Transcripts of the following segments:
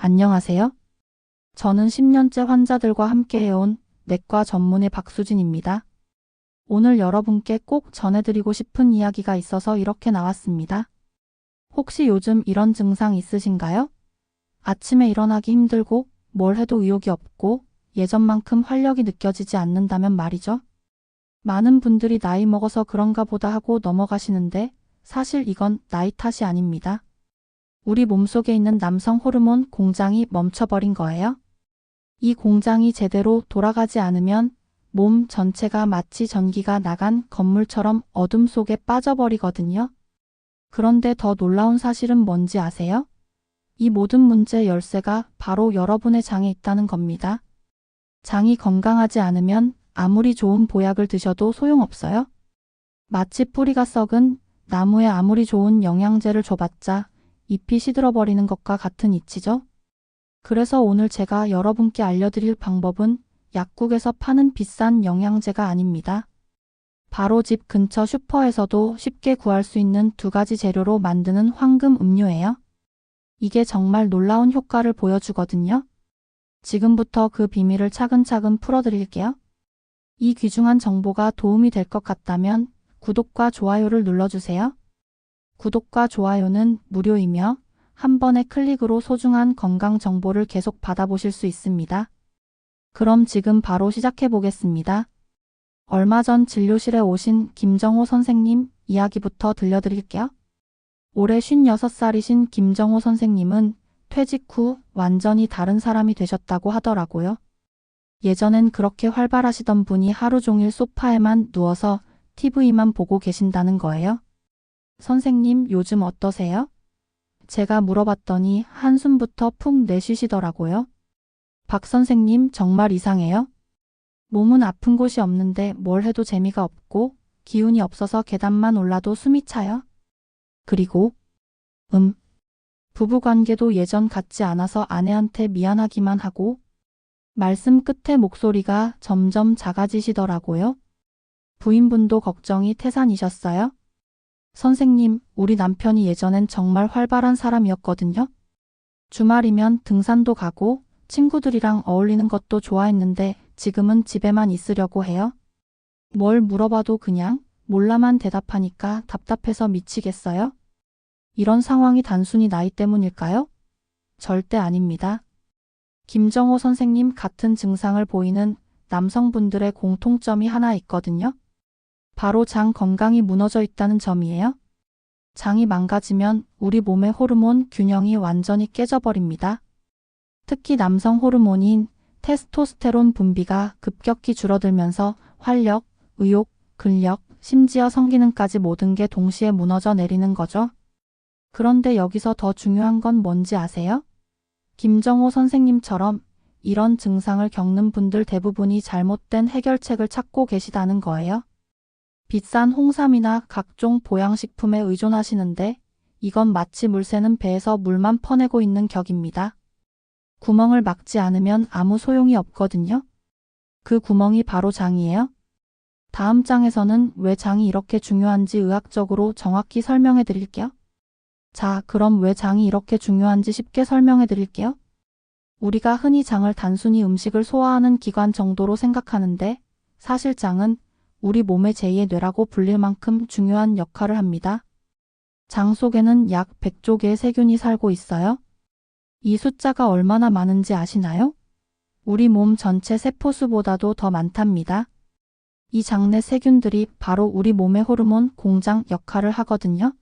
안녕하세요. 저는 10년째 환자들과 함께 해온 내과 전문의 박수진입니다. 오늘 여러분께 꼭 전해드리고 싶은 이야기가 있어서 이렇게 나왔습니다. 혹시 요즘 이런 증상 있으신가요? 아침에 일어나기 힘들고 뭘 해도 의욕이 없고 예전만큼 활력이 느껴지지 않는다면 말이죠. 많은 분들이 나이 먹어서 그런가 보다 하고 넘어가시는데 사실 이건 나이 탓이 아닙니다. 우리 몸속에 있는 남성 호르몬 공장이 멈춰버린 거예요. 이 공장이 제대로 돌아가지 않으면 몸 전체가 마치 전기가 나간 건물처럼 어둠 속에 빠져버리거든요. 그런데 더 놀라운 사실은 뭔지 아세요? 이 모든 문제의 열쇠가 바로 여러분의 장에 있다는 겁니다. 장이 건강하지 않으면 아무리 좋은 보약을 드셔도 소용없어요. 마치 뿌리가 썩은 나무에 아무리 좋은 영양제를 줘봤자 잎이 시들어버리는 것과 같은 이치죠. 그래서 오늘 제가 여러분께 알려드릴 방법은 약국에서 파는 비싼 영양제가 아닙니다. 바로 집 근처 슈퍼에서도 쉽게 구할 수 있는 2가지 재료로 만드는 황금 음료예요. 이게 정말 놀라운 효과를 보여주거든요. 지금부터 그 비밀을 차근차근 풀어드릴게요. 이 귀중한 정보가 도움이 될 것 같다면 구독과 좋아요를 눌러주세요. 구독과 좋아요는 무료이며 한 번의 클릭으로 소중한 건강 정보를 계속 받아보실 수 있습니다. 그럼 지금 바로 시작해 보겠습니다. 얼마 전 진료실에 오신 김정호 선생님 이야기부터 들려드릴게요. 올해 56살이신 김정호 선생님은 퇴직 후 완전히 다른 사람이 되셨다고 하더라고요. 예전엔 그렇게 활발하시던 분이 하루 종일 소파에만 누워서 TV만 보고 계신다는 거예요. 선생님, 요즘 어떠세요? 제가 물어봤더니 한숨부터 푹 내쉬시더라고요. 박 선생님, 정말 이상해요. 몸은 아픈 곳이 없는데 뭘 해도 재미가 없고 기운이 없어서 계단만 올라도 숨이 차요. 그리고 부부관계도 예전 같지 않아서 아내한테 미안하기만 하고 말씀 끝에 목소리가 점점 작아지시더라고요. 부인분도 걱정이 태산이셨어요? 선생님, 우리 남편이 예전엔 정말 활발한 사람이었거든요. 주말이면 등산도 가고 친구들이랑 어울리는 것도 좋아했는데 지금은 집에만 있으려고 해요. 뭘 물어봐도 그냥 몰라만 대답하니까 답답해서 미치겠어요. 이런 상황이 단순히 나이 때문일까요? 절대 아닙니다. 김정호 선생님 같은 증상을 보이는 남성분들의 공통점이 하나 있거든요. 바로 장 건강이 무너져 있다는 점이에요. 장이 망가지면 우리 몸의 호르몬 균형이 완전히 깨져버립니다. 특히 남성 호르몬인 테스토스테론 분비가 급격히 줄어들면서 활력, 의욕, 근력, 심지어 성기능까지 모든 게 동시에 무너져 내리는 거죠. 그런데 여기서 더 중요한 건 뭔지 아세요? 김정호 선생님처럼 이런 증상을 겪는 분들 대부분이 잘못된 해결책을 찾고 계시다는 거예요. 비싼 홍삼이나 각종 보양식품에 의존하시는데 이건 마치 물 새는 배에서 물만 퍼내고 있는 격입니다. 구멍을 막지 않으면 아무 소용이 없거든요. 그 구멍이 바로 장이에요. 다음 장에서는 왜 장이 이렇게 중요한지 의학적으로 정확히 설명해 드릴게요. 자, 그럼 왜 장이 이렇게 중요한지 쉽게 설명해 드릴게요. 우리가 흔히 장을 단순히 음식을 소화하는 기관 정도로 생각하는데 사실 장은 우리 몸의 제2의 뇌라고 불릴 만큼 중요한 역할을 합니다. 장 속에는 약 100조 개의 세균이 살고 있어요. 이 숫자가 얼마나 많은지 아시나요? 우리 몸 전체 세포수보다도 더 많답니다. 이 장 내 세균들이 바로 우리 몸의 호르몬 공장 역할을 하거든요.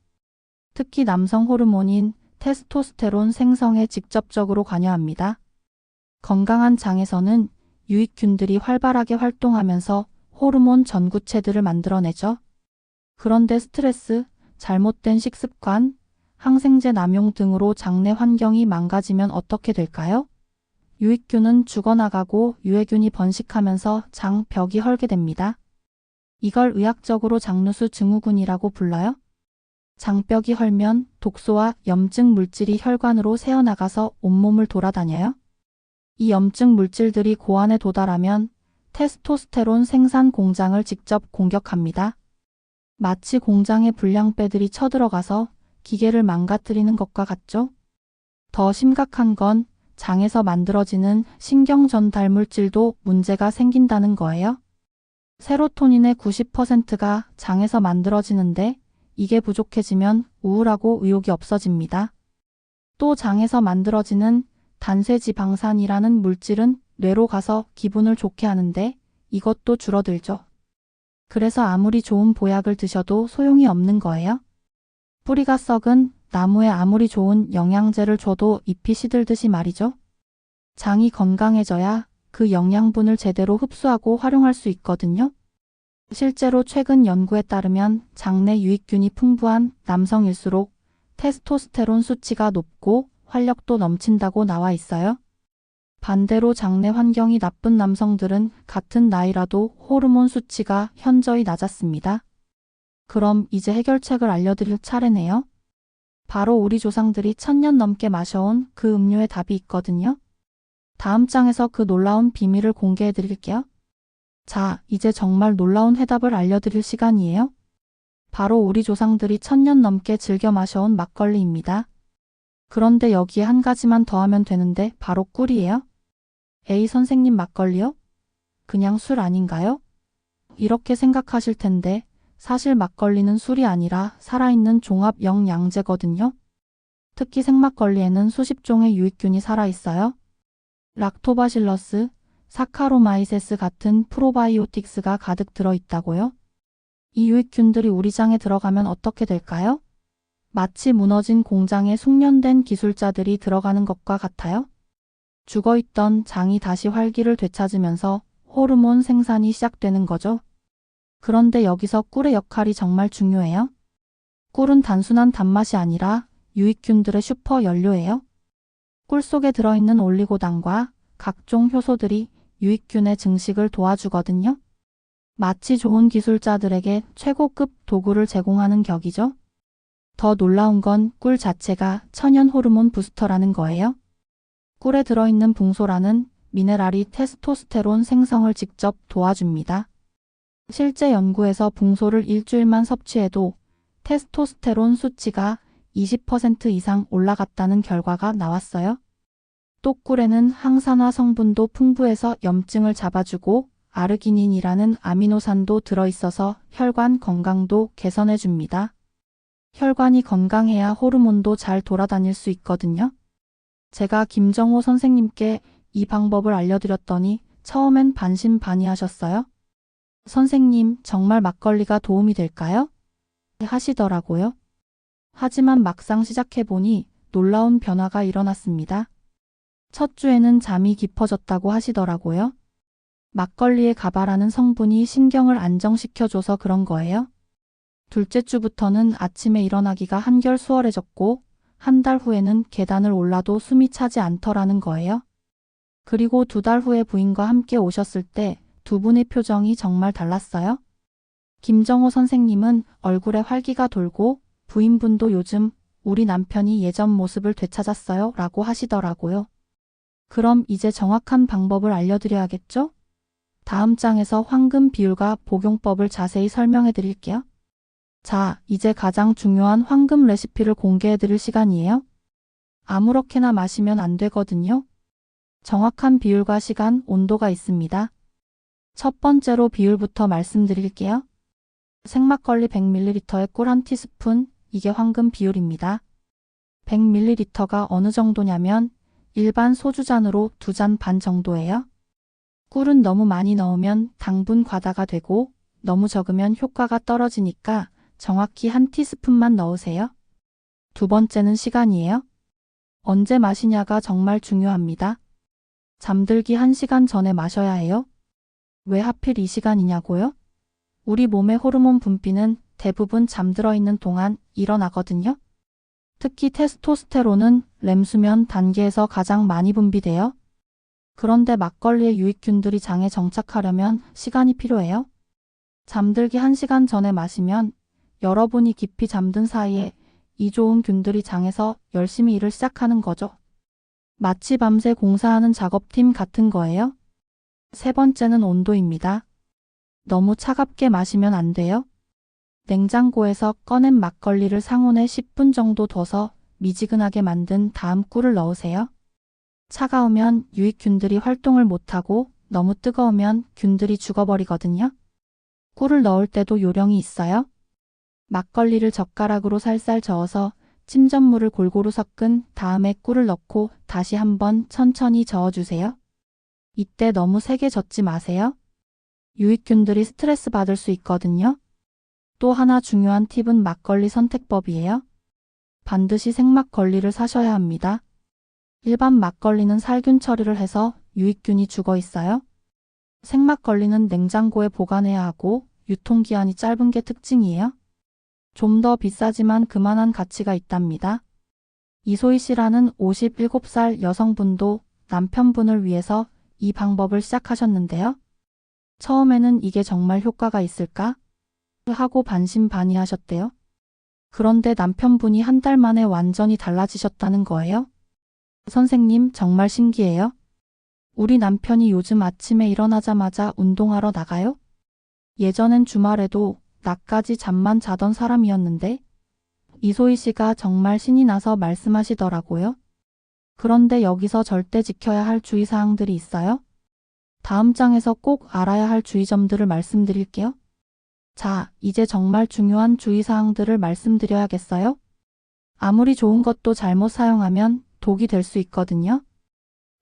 특히 남성 호르몬인 테스토스테론 생성에 직접적으로 관여합니다. 건강한 장에서는 유익균들이 활발하게 활동하면서 호르몬 전구체들을 만들어내죠. 그런데 스트레스, 잘못된 식습관, 항생제 남용 등으로 장내 환경이 망가지면 어떻게 될까요? 유익균은 죽어나가고 유해균이 번식하면서 장벽이 헐게 됩니다. 이걸 의학적으로 장누수 증후군이라고 불러요. 장벽이 헐면 독소와 염증 물질이 혈관으로 새어나가서 온몸을 돌아다녀요. 이 염증 물질들이 고안에 도달하면 테스토스테론 생산 공장을 직접 공격합니다. 마치 공장에 불량배들이 쳐들어가서 기계를 망가뜨리는 것과 같죠? 더 심각한 건 장에서 만들어지는 신경 전달 물질도 문제가 생긴다는 거예요. 세로토닌의 90%가 장에서 만들어지는데 이게 부족해지면 우울하고 의욕이 없어집니다. 또 장에서 만들어지는 단쇄지방산이라는 물질은 뇌로 가서 기분을 좋게 하는데 이것도 줄어들죠. 그래서 아무리 좋은 보약을 드셔도 소용이 없는 거예요. 뿌리가 썩은 나무에 아무리 좋은 영양제를 줘도 잎이 시들듯이 말이죠. 장이 건강해져야 그 영양분을 제대로 흡수하고 활용할 수 있거든요. 실제로 최근 연구에 따르면 장내 유익균이 풍부한 남성일수록 테스토스테론 수치가 높고 활력도 넘친다고 나와 있어요. 반대로 장내 환경이 나쁜 남성들은 같은 나이라도 호르몬 수치가 현저히 낮았습니다. 그럼 이제 해결책을 알려드릴 차례네요. 바로 우리 조상들이 1000년 넘게 마셔온 그 음료에 답이 있거든요. 다음 장에서 그 놀라운 비밀을 공개해 드릴게요. 자, 이제 정말 놀라운 해답을 알려드릴 시간이에요. 바로 우리 조상들이 1000년 넘게 즐겨 마셔온 막걸리입니다. 그런데 여기에 한 가지만 더하면 되는데 바로 꿀이에요. 에이 선생님 막걸리요? 그냥 술 아닌가요? 이렇게 생각하실 텐데 사실 막걸리는 술이 아니라 살아있는 종합 영양제거든요. 특히 생막걸리에는 수십 종의 유익균이 살아있어요. 락토바실러스, 사카로마이세스 같은 프로바이오틱스가 가득 들어있다고요? 이 유익균들이 우리 장에 들어가면 어떻게 될까요? 마치 무너진 공장에 숙련된 기술자들이 들어가는 것과 같아요. 죽어있던 장이 다시 활기를 되찾으면서 호르몬 생산이 시작되는 거죠. 그런데 여기서 꿀의 역할이 정말 중요해요. 꿀은 단순한 단맛이 아니라 유익균들의 슈퍼 연료예요. 꿀 속에 들어있는 올리고당과 각종 효소들이 유익균의 증식을 도와주거든요. 마치 좋은 기술자들에게 최고급 도구를 제공하는 격이죠. 더 놀라운 건 꿀 자체가 천연 호르몬 부스터라는 거예요. 꿀에 들어있는 붕소라는 미네랄이 테스토스테론 생성을 직접 도와줍니다. 실제 연구에서 붕소를 일주일만 섭취해도 테스토스테론 수치가 20% 이상 올라갔다는 결과가 나왔어요. 또 꿀에는 항산화 성분도 풍부해서 염증을 잡아주고 아르기닌이라는 아미노산도 들어있어서 혈관 건강도 개선해줍니다. 혈관이 건강해야 호르몬도 잘 돌아다닐 수 있거든요. 제가 김정호 선생님께 이 방법을 알려드렸더니 처음엔 반신반의하셨어요. 선생님, 정말 막걸리가 도움이 될까요? 하시더라고요. 하지만 막상 시작해보니 놀라운 변화가 일어났습니다. 첫 주에는 잠이 깊어졌다고 하시더라고요. 막걸리에 가바라는 성분이 신경을 안정시켜줘서 그런 거예요. 둘째 주부터는 아침에 일어나기가 한결 수월해졌고 한 달 후에는 계단을 올라도 숨이 차지 않더라는 거예요. 그리고 2달 후에 부인과 함께 오셨을 때 두 분의 표정이 정말 달랐어요. 김정호 선생님은 얼굴에 활기가 돌고 부인분도 요즘 우리 남편이 예전 모습을 되찾았어요 라고 하시더라고요. 그럼 이제 정확한 방법을 알려드려야겠죠? 다음 장에서 황금 비율과 복용법을 자세히 설명해 드릴게요. 자, 이제 가장 중요한 황금 레시피를 공개해 드릴 시간이에요. 아무렇게나 마시면 안 되거든요. 정확한 비율과 시간, 온도가 있습니다. 첫 번째로 비율부터 말씀드릴게요. 생막걸리 100ml에 꿀 1티스푼, 이게 황금 비율입니다. 100ml가 어느 정도냐면 일반 소주잔으로 2잔 반 정도예요. 꿀은 너무 많이 넣으면 당분 과다가 되고 너무 적으면 효과가 떨어지니까 정확히 1티스푼만 넣으세요. 두 번째는 시간이에요. 언제 마시냐가 정말 중요합니다. 잠들기 1시간 전에 마셔야 해요. 왜 하필 이 시간이냐고요? 우리 몸의 호르몬 분비는 대부분 잠들어 있는 동안 일어나거든요. 특히 테스토스테론은 렘수면 단계에서 가장 많이 분비돼요. 그런데 막걸리의 유익균들이 장에 정착하려면 시간이 필요해요. 잠들기 1시간 전에 마시면 여러분이 깊이 잠든 사이에 이 좋은 균들이 장에서 열심히 일을 시작하는 거죠. 마치 밤새 공사하는 작업팀 같은 거예요. 세 번째는 온도입니다. 너무 차갑게 마시면 안 돼요. 냉장고에서 꺼낸 막걸리를 상온에 10분 정도 둬서 미지근하게 만든 다음 꿀을 넣으세요. 차가우면 유익균들이 활동을 못하고 너무 뜨거우면 균들이 죽어버리거든요. 꿀을 넣을 때도 요령이 있어요. 막걸리를 젓가락으로 살살 저어서 침전물을 골고루 섞은 다음에 꿀을 넣고 다시 한번 천천히 저어주세요. 이때 너무 세게 젓지 마세요. 유익균들이 스트레스 받을 수 있거든요. 또 하나 중요한 팁은 막걸리 선택법이에요. 반드시 생막걸리를 사셔야 합니다. 일반 막걸리는 살균 처리를 해서 유익균이 죽어 있어요. 생막걸리는 냉장고에 보관해야 하고 유통기한이 짧은 게 특징이에요. 좀 더 비싸지만 그만한 가치가 있답니다. 이소희 씨라는 57살 여성분도 남편분을 위해서 이 방법을 시작하셨는데요. 처음에는 이게 정말 효과가 있을까? 하고 반신반의하셨대요. 그런데 남편분이 한 달 만에 완전히 달라지셨다는 거예요. 선생님, 정말 신기해요. 우리 남편이 요즘 아침에 일어나자마자 운동하러 나가요? 예전엔 주말에도 낮까지 잠만 자던 사람이었는데 이소희 씨가 정말 신이 나서 말씀하시더라고요. 그런데 여기서 절대 지켜야 할 주의사항들이 있어요. 다음 장에서 꼭 알아야 할 주의점들을 말씀드릴게요. 자, 이제 정말 중요한 주의사항들을 말씀드려야겠어요? 아무리 좋은 것도 잘못 사용하면 독이 될 수 있거든요.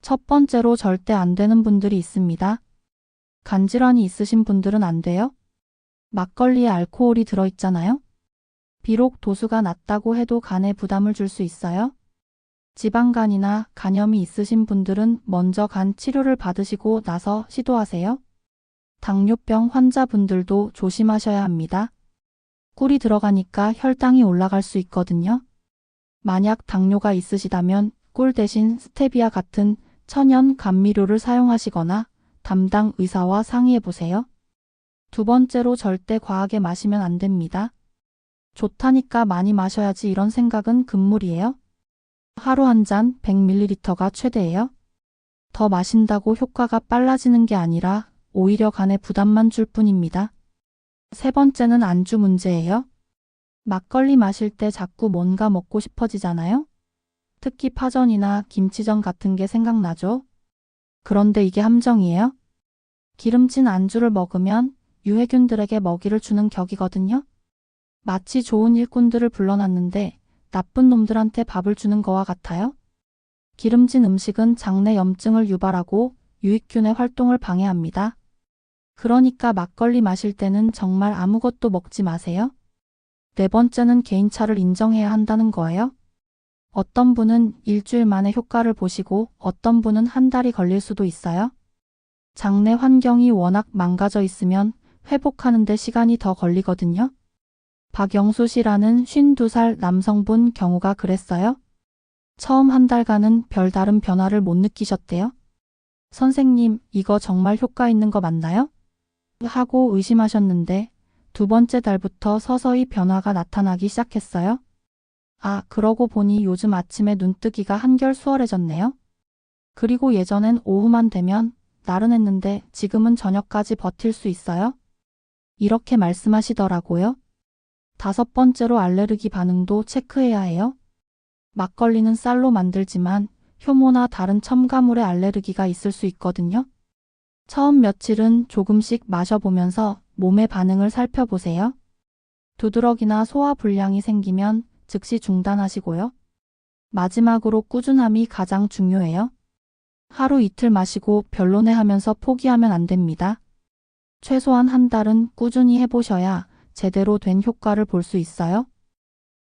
첫 번째로 절대 안 되는 분들이 있습니다. 간질환이 있으신 분들은 안 돼요. 막걸리에 알코올이 들어있잖아요. 비록 도수가 낮다고 해도 간에 부담을 줄 수 있어요. 지방간이나 간염이 있으신 분들은 먼저 간 치료를 받으시고 나서 시도하세요. 당뇨병 환자분들도 조심하셔야 합니다. 꿀이 들어가니까 혈당이 올라갈 수 있거든요. 만약 당뇨가 있으시다면 꿀 대신 스테비아 같은 천연 감미료를 사용하시거나 담당 의사와 상의해 보세요. 두 번째로 절대 과하게 마시면 안 됩니다. 좋다니까 많이 마셔야지 이런 생각은 금물이에요. 하루 한 잔 100ml가 최대예요. 더 마신다고 효과가 빨라지는 게 아니라 오히려 간에 부담만 줄 뿐입니다. 세 번째는 안주 문제예요. 막걸리 마실 때 자꾸 뭔가 먹고 싶어지잖아요. 특히 파전이나 김치전 같은 게 생각나죠. 그런데 이게 함정이에요. 기름진 안주를 먹으면 유해균들에게 먹이를 주는 격이거든요. 마치 좋은 일꾼들을 불러놨는데 나쁜 놈들한테 밥을 주는 거와 같아요. 기름진 음식은 장내 염증을 유발하고 유익균의 활동을 방해합니다. 그러니까 막걸리 마실 때는 정말 아무것도 먹지 마세요. 네 번째는 개인차를 인정해야 한다는 거예요. 어떤 분은 일주일 만에 효과를 보시고 어떤 분은 한 달이 걸릴 수도 있어요. 장내 환경이 워낙 망가져 있으면 회복하는 데 시간이 더 걸리거든요. 박영수 씨라는 52살 남성분 경우가 그랬어요. 처음 한 달간은 별다른 변화를 못 느끼셨대요. 선생님, 이거 정말 효과 있는 거 맞나요? 하고 의심하셨는데 두 번째 달부터 서서히 변화가 나타나기 시작했어요. 아, 그러고 보니 요즘 아침에 눈뜨기가 한결 수월해졌네요. 그리고 예전엔 오후만 되면 나른했는데 지금은 저녁까지 버틸 수 있어요. 이렇게 말씀하시더라고요. 다섯 번째로 알레르기 반응도 체크해야 해요. 막걸리는 쌀로 만들지만 효모나 다른 첨가물에 알레르기가 있을 수 있거든요. 처음 며칠은 조금씩 마셔보면서 몸의 반응을 살펴보세요. 두드러기나 소화 불량이 생기면 즉시 중단하시고요. 마지막으로 꾸준함이 가장 중요해요. 하루 이틀 마시고 별로네 하면서 포기하면 안 됩니다. 최소한 한 달은 꾸준히 해보셔야 제대로 된 효과를 볼 수 있어요.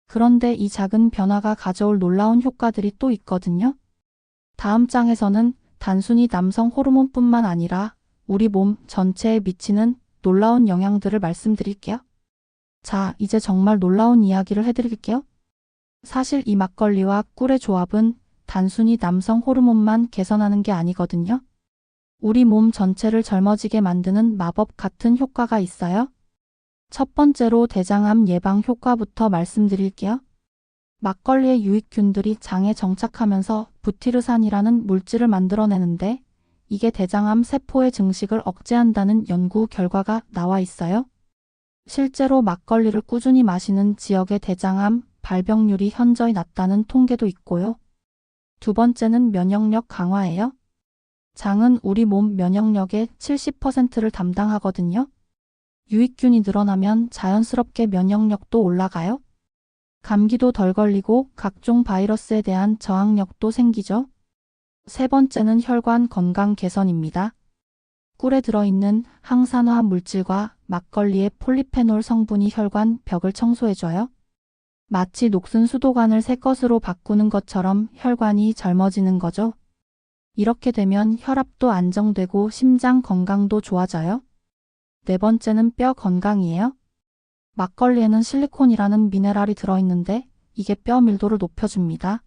그런데 이 작은 변화가 가져올 놀라운 효과들이 또 있거든요. 다음 장에서는 단순히 남성 호르몬뿐만 아니라 우리 몸 전체에 미치는 놀라운 영향들을 말씀드릴게요. 자, 이제 정말 놀라운 이야기를 해드릴게요. 사실 이 막걸리와 꿀의 조합은 단순히 남성 호르몬만 개선하는 게 아니거든요. 우리 몸 전체를 젊어지게 만드는 마법 같은 효과가 있어요. 첫 번째로 대장암 예방 효과부터 말씀드릴게요. 막걸리의 유익균들이 장에 정착하면서 부티르산이라는 물질을 만들어내는데 이게 대장암 세포의 증식을 억제한다는 연구 결과가 나와 있어요. 실제로 막걸리를 꾸준히 마시는 지역의 대장암 발병률이 현저히 낮다는 통계도 있고요. 두 번째는 면역력 강화예요. 장은 우리 몸 면역력의 70%를 담당하거든요. 유익균이 늘어나면 자연스럽게 면역력도 올라가요. 감기도 덜 걸리고 각종 바이러스에 대한 저항력도 생기죠. 세 번째는 혈관 건강 개선입니다. 꿀에 들어있는 항산화 물질과 막걸리의 폴리페놀 성분이 혈관 벽을 청소해줘요. 마치 녹슨 수도관을 새 것으로 바꾸는 것처럼 혈관이 젊어지는 거죠. 이렇게 되면 혈압도 안정되고 심장 건강도 좋아져요. 네 번째는 뼈 건강이에요. 막걸리에는 실리콘이라는 미네랄이 들어있는데 이게 뼈 밀도를 높여줍니다.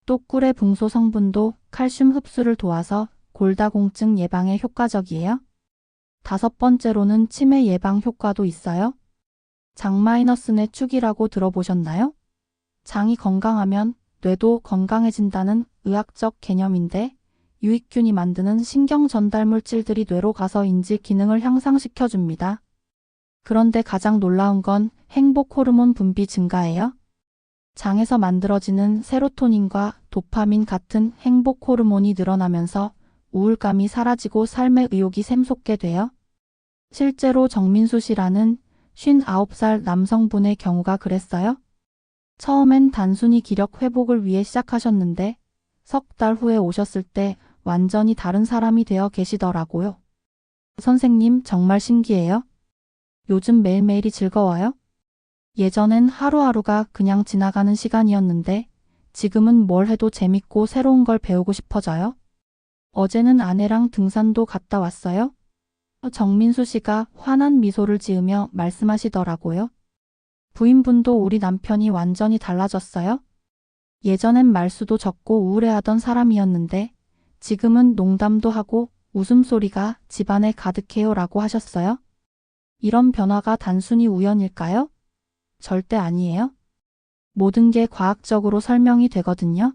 또 꿀의 붕소 성분도 칼슘 흡수를 도와서 골다공증 예방에 효과적이에요. 다섯 번째로는 치매 예방 효과도 있어요. 장-내 축이라고 들어보셨나요? 장이 건강하면 뇌도 건강해진다는 의학적 개념인데 유익균이 만드는 신경 전달 물질들이 뇌로 가서 인지 기능을 향상시켜줍니다. 그런데 가장 놀라운 건 행복 호르몬 분비 증가예요. 장에서 만들어지는 세로토닌과 도파민 같은 행복 호르몬이 늘어나면서 우울감이 사라지고 삶의 의욕이 샘솟게 돼요. 실제로 정민수 씨라는 59살 남성분의 경우가 그랬어요. 처음엔 단순히 기력 회복을 위해 시작하셨는데 석 달 후에 오셨을 때 완전히 다른 사람이 되어 계시더라고요. 선생님 정말 신기해요. 요즘 매일매일이 즐거워요? 예전엔 하루하루가 그냥 지나가는 시간이었는데 지금은 뭘 해도 재밌고 새로운 걸 배우고 싶어져요. 어제는 아내랑 등산도 갔다 왔어요. 정민수 씨가 환한 미소를 지으며 말씀하시더라고요. 부인분도 우리 남편이 완전히 달라졌어요. 예전엔 말수도 적고 우울해하던 사람이었는데 지금은 농담도 하고 웃음소리가 집안에 가득해요 라고 하셨어요. 이런 변화가 단순히 우연일까요? 절대 아니에요. 모든 게 과학적으로 설명이 되거든요.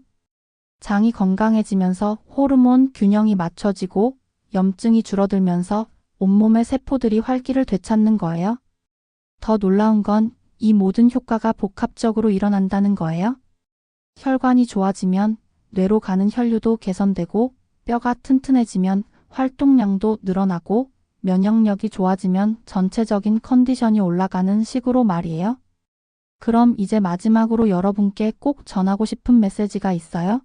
장이 건강해지면서 호르몬 균형이 맞춰지고 염증이 줄어들면서 온몸의 세포들이 활기를 되찾는 거예요. 더 놀라운 건 이 모든 효과가 복합적으로 일어난다는 거예요. 혈관이 좋아지면 뇌로 가는 혈류도 개선되고 뼈가 튼튼해지면 활동량도 늘어나고 면역력이 좋아지면 전체적인 컨디션이 올라가는 식으로 말이에요. 그럼 이제 마지막으로 여러분께 꼭 전하고 싶은 메시지가 있어요.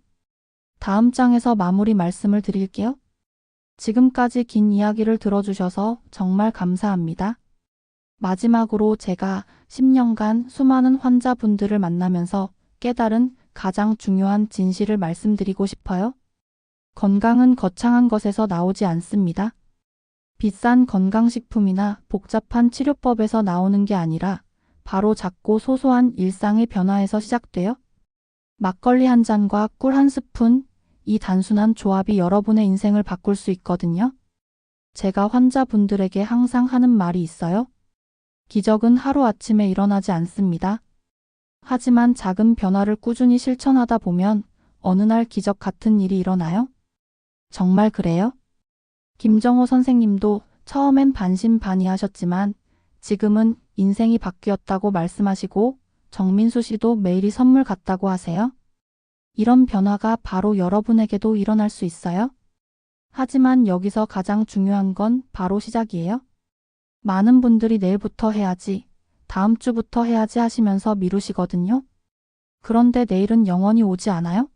다음 장에서 마무리 말씀을 드릴게요. 지금까지 긴 이야기를 들어주셔서 정말 감사합니다. 마지막으로 제가 10년간 수많은 환자분들을 만나면서 깨달은 가장 중요한 진실을 말씀드리고 싶어요. 건강은 거창한 것에서 나오지 않습니다. 비싼 건강식품이나 복잡한 치료법에서 나오는 게 아니라 바로 작고 소소한 일상의 변화에서 시작돼요. 막걸리 한 잔과 꿀 한 스푼, 이 단순한 조합이 여러분의 인생을 바꿀 수 있거든요. 제가 환자분들에게 항상 하는 말이 있어요. 기적은 하루아침에 일어나지 않습니다. 하지만 작은 변화를 꾸준히 실천하다 보면 어느 날 기적 같은 일이 일어나요. 정말 그래요? 김정호 선생님도 처음엔 반신반의하셨지만 지금은 인생이 바뀌었다고 말씀하시고 정민수 씨도 매일이 선물 같다고 하세요. 이런 변화가 바로 여러분에게도 일어날 수 있어요. 하지만 여기서 가장 중요한 건 바로 시작이에요. 많은 분들이 내일부터 해야지, 다음 주부터 해야지 하시면서 미루시거든요. 그런데 내일은 영원히 오지 않아요?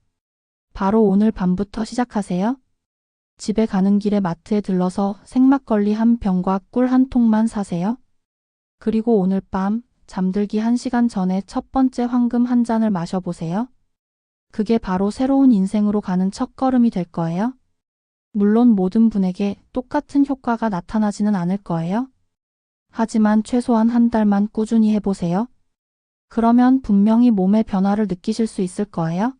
바로 오늘 밤부터 시작하세요. 집에 가는 길에 마트에 들러서 생막걸리 한 병과 꿀 한 통만 사세요. 그리고 오늘 밤 잠들기 1시간 전에 첫 번째 황금 한 잔을 마셔보세요. 그게 바로 새로운 인생으로 가는 첫걸음이 될 거예요. 물론 모든 분에게 똑같은 효과가 나타나지는 않을 거예요. 하지만 최소한 한 달만 꾸준히 해보세요. 그러면 분명히 몸의 변화를 느끼실 수 있을 거예요.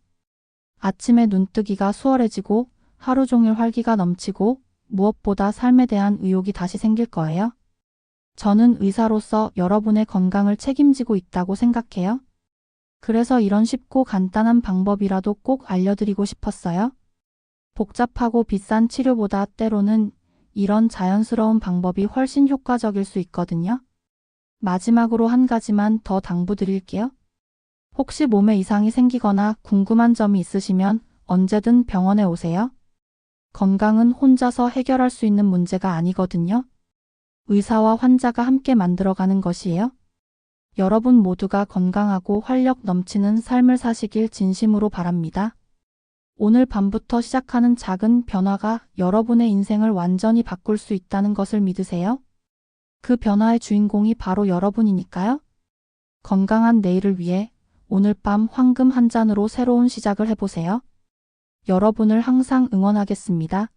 아침에 눈뜨기가 수월해지고 하루 종일 활기가 넘치고 무엇보다 삶에 대한 의욕이 다시 생길 거예요. 저는 의사로서 여러분의 건강을 책임지고 있다고 생각해요. 그래서 이런 쉽고 간단한 방법이라도 꼭 알려드리고 싶었어요. 복잡하고 비싼 치료보다 때로는 이런 자연스러운 방법이 훨씬 효과적일 수 있거든요. 마지막으로 한 가지만 더 당부드릴게요. 혹시 몸에 이상이 생기거나 궁금한 점이 있으시면 언제든 병원에 오세요. 건강은 혼자서 해결할 수 있는 문제가 아니거든요. 의사와 환자가 함께 만들어가는 것이에요. 여러분 모두가 건강하고 활력 넘치는 삶을 사시길 진심으로 바랍니다. 오늘 밤부터 시작하는 작은 변화가 여러분의 인생을 완전히 바꿀 수 있다는 것을 믿으세요. 그 변화의 주인공이 바로 여러분이니까요. 건강한 내일을 위해 오늘 밤 황금 한 잔으로 새로운 시작을 해보세요. 여러분을 항상 응원하겠습니다.